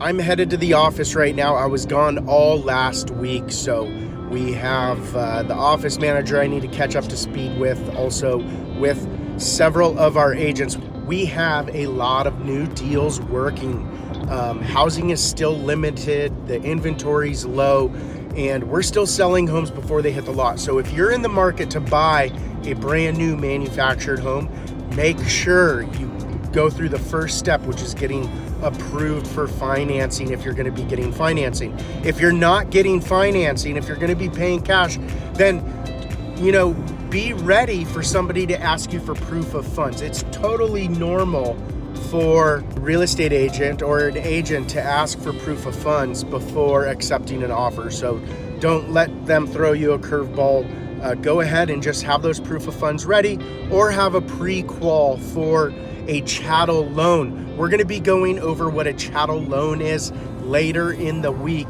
I'm headed to the office right now. I was gone all last week, so we have the office manager I need to catch up to speed with, also with several of our agents. We have a lot of new deals working. Housing is still limited, the inventory's low, and we're still selling homes before they hit the lot. So if you're in the market to buy a brand new manufactured home, make sure you go through the first step, which is getting approved for financing if you're going to be getting financing. If you're not getting financing, if you're going to be paying cash, then, be ready for somebody to ask you for proof of funds. It's totally normal for a real estate agent or an agent to ask for proof of funds before accepting an offer. So don't let them throw you a curveball. Go ahead and just have those proof of funds ready, or have a pre-qual for a chattel loan. We're going to be going over what a chattel loan is later in the week.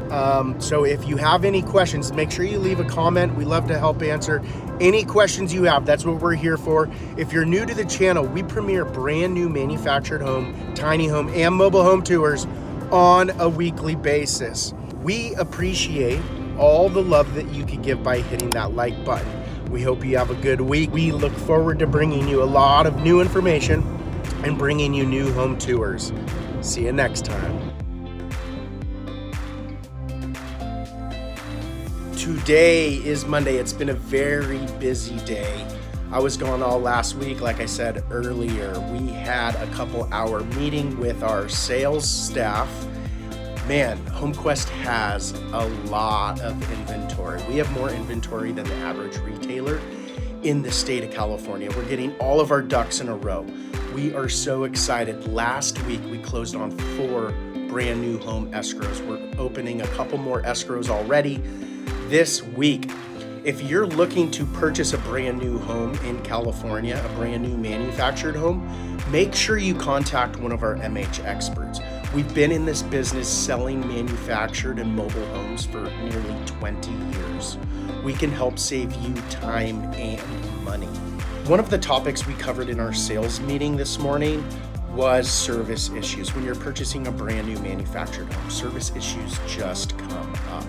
So if you have any questions, make sure you leave a comment. We love to help answer any questions you have. That's what we're here for. If you're new to the channel, we premiere brand new manufactured home, tiny home, and mobile home tours on a weekly basis. We appreciate all the love that you can give by hitting that like button. We hope you have a good week. We look forward to bringing you a lot of new information and bringing you new home tours. See you next time. Today is Monday. It's been a very busy day. I was gone all last week. Like I said earlier, we had a couple-hour meeting with our sales staff. Man, HomeQuest has a lot of inventory. We have more inventory than the average retailer in the state of California. We're getting all of our ducks in a row. We are so excited. Last week, we closed on 4 brand new home escrows. We're opening a couple more escrows already this week. If you're looking to purchase a brand new home in California, a brand new manufactured home, make sure you contact one of our MH experts. We've been in this business selling manufactured and mobile homes for nearly 20 years. We can help save you time and money. One of the topics we covered in our sales meeting this morning was service issues. When you're purchasing a brand new manufactured home, service issues just come up.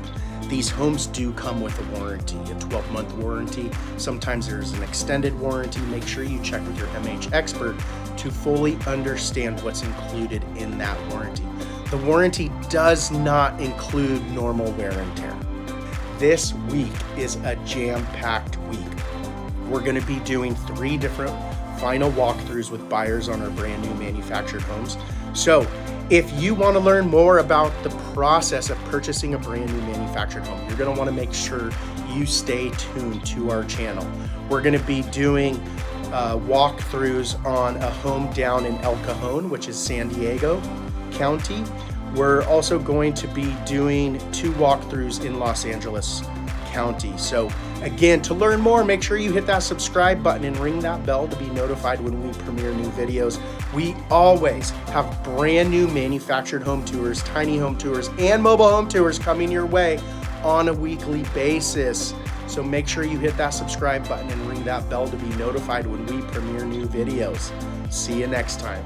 These homes do come with a warranty, a 12-month warranty. Sometimes there's an extended warranty. Make sure you check with your MH expert to fully understand what's included in that warranty. The warranty does not include normal wear and tear. This week is a jam-packed week. We're going to be doing 3 different final walkthroughs with buyers on our brand new manufactured homes. So if you want to learn more about the process of purchasing a brand new manufactured home, you're going to want to make sure you stay tuned to our channel. We're going to be doing walkthroughs on a home down in El Cajon, which is San Diego County. We're also going to be doing 2 walkthroughs in Los Angeles County. So again, to learn more, make sure you hit that subscribe button and ring that bell to be notified when we premiere new videos. We always have brand new manufactured home tours, tiny home tours, and mobile home tours coming your way on a weekly basis. So make sure you hit that subscribe button and ring that bell to be notified when we premiere new videos. See you next time.